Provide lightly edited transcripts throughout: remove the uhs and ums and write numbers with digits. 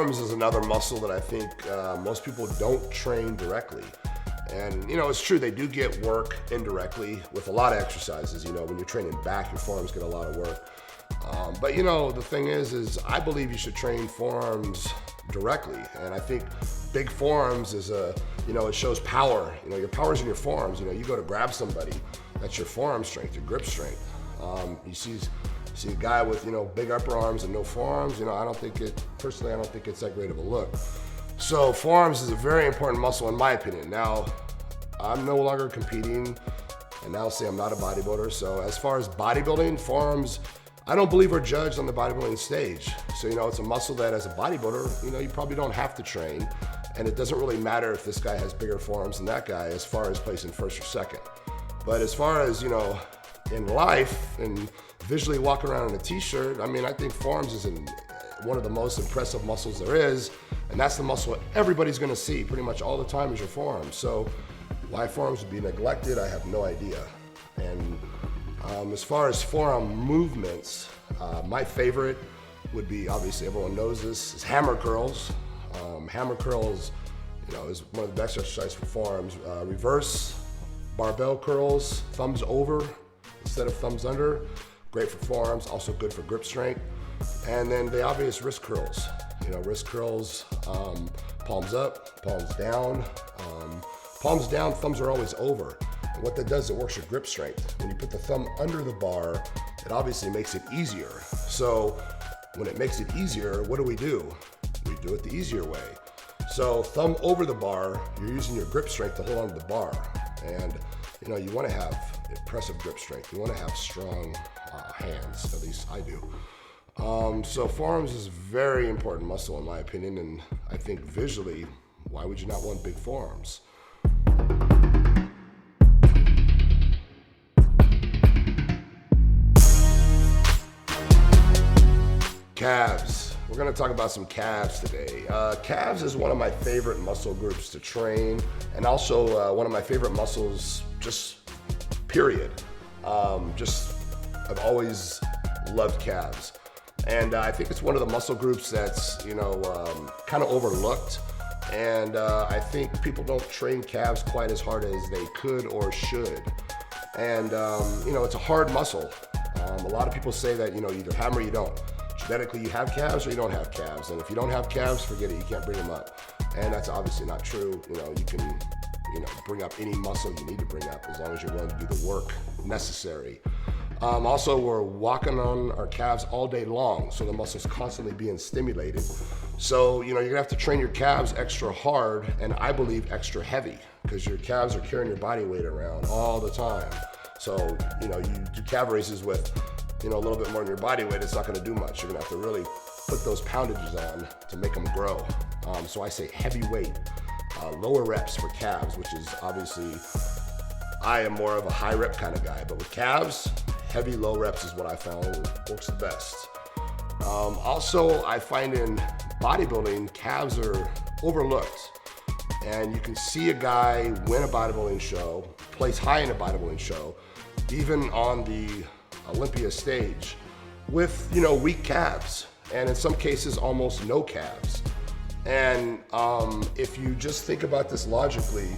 forearms is another muscle that I think most people don't train directly. And you know, it's true, they do get work indirectly with a lot of exercises. You know, when you're training back, your forearms get a lot of work. But you know, the thing is I believe you should train forearms directly. And I think big forearms is you know, it shows power. You know, your power's in your forearms. You know, you go to grab somebody, that's your forearm strength, your grip strength. You see a guy with, you know, big upper arms and no forearms, you know, personally, I don't think it's that great of a look. So forearms is a very important muscle in my opinion. Now, I'm no longer competing, and now say I'm not a bodybuilder. So as far as bodybuilding, forearms, I don't believe are judged on the bodybuilding stage. So, you know, it's a muscle that as a bodybuilder, you know, you probably don't have to train. And it doesn't really matter if this guy has bigger forearms than that guy as far as placing first or second. But as far as, you know, in life and visually walking around in a t-shirt, I mean, I think forearms is one of the most impressive muscles there is. And that's the muscle everybody's gonna see pretty much all the time is your forearms. So why forearms would be neglected, I have no idea. And as far as forearm movements, my favorite would be, obviously everyone knows this, is hammer curls. Hammer curls, you know, is one of the best exercises for forearms. Reverse barbell curls, thumbs over instead of thumbs under. Great for forearms, also good for grip strength. And then the obvious wrist curls. You know, wrist curls, palms up, palms down. Palms down, thumbs are always over. And what that does, it works your grip strength. When you put the thumb under the bar, it obviously makes it easier. So when it makes it easier, what do? We do it the easier way. So thumb over the bar, you're using your grip strength to hold onto the bar. And you know, you want to have impressive grip strength. You want to have strong hands, at least I do. So forearms is a very important muscle in my opinion, and I think visually, why would you not want big forearms? Calves. We're gonna talk about some calves today. Calves is one of my favorite muscle groups to train, and also one of my favorite muscles, just period. I've always loved calves. And I think it's one of the muscle groups that's, you know, kind of overlooked. And I think people don't train calves quite as hard as they could or should. And, you know, it's a hard muscle. A lot of people say that, you know, you either have them or you don't. Genetically, you have calves or you don't have calves. And if you don't have calves, forget it, you can't bring them up. And that's obviously not true. You know, you can, you know, bring up any muscle you need to bring up as long as you're willing to do the work necessary. Also, we're walking on our calves all day long, so the muscle's constantly being stimulated. So, you know, you're gonna have to train your calves extra hard, and I believe extra heavy, because your calves are carrying your body weight around all the time. So, you know, you do calf raises with, you know, a little bit more than your body weight, it's not gonna do much. You're gonna have to really put those poundages on to make them grow. So I say heavy weight, lower reps for calves, which is obviously, I am more of a high rep kind of guy, but with calves, heavy low reps is what I found works the best. Also, I find in bodybuilding, calves are overlooked. And you can see a guy win a bodybuilding show, place high in a bodybuilding show, even on the Olympia stage with, you know, weak calves. And in some cases, almost no calves. And if you just think about this logically,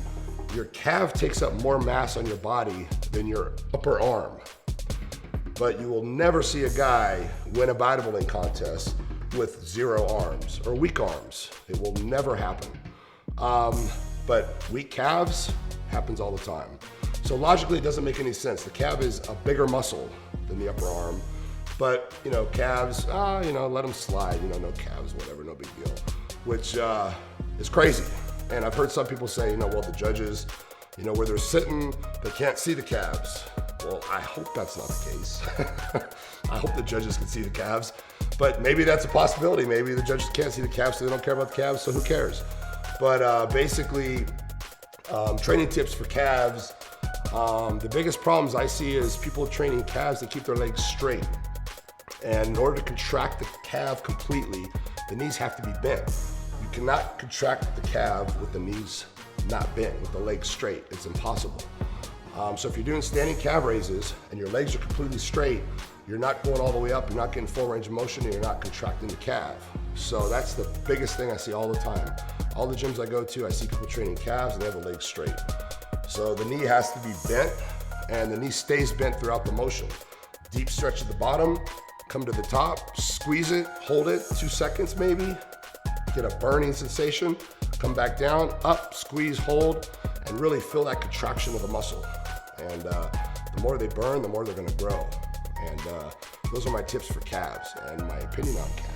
your calf takes up more mass on your body than your upper arm. But you will never see a guy win a bodybuilding contest with 0 arms or weak arms. It will never happen. But weak calves happens all the time. So logically, it doesn't make any sense. The calf is a bigger muscle than the upper arm. But, you know, calves, you know, let them slide. You know, no calves, whatever, no big deal. Which is crazy. And I've heard some people say, you know, well, the judges, you know, where they're sitting, they can't see the calves. Well, I hope that's not the case. I hope the judges can see the calves, but maybe that's a possibility. Maybe the judges can't see the calves, so they don't care about the calves, so who cares? But basically, training tips for calves. The biggest problems I see is people training calves that keep their legs straight. And in order to contract the calf completely, the knees have to be bent. You cannot contract the calf with the knees not bent, with the legs straight. It's impossible. So if you're doing standing calf raises and your legs are completely straight, you're not going all the way up, you're not getting full range of motion, and you're not contracting the calf. So that's the biggest thing I see all the time. All the gyms I go to, I see people training calves and they have the legs straight. So the knee has to be bent and the knee stays bent throughout the motion. Deep stretch at the bottom, come to the top, squeeze it, hold it 2 seconds maybe, get a burning sensation, come back down, up, squeeze, hold, and really feel that contraction of the muscle. And the more they burn, the more they're gonna grow. And those are my tips for calves and my opinion on calves.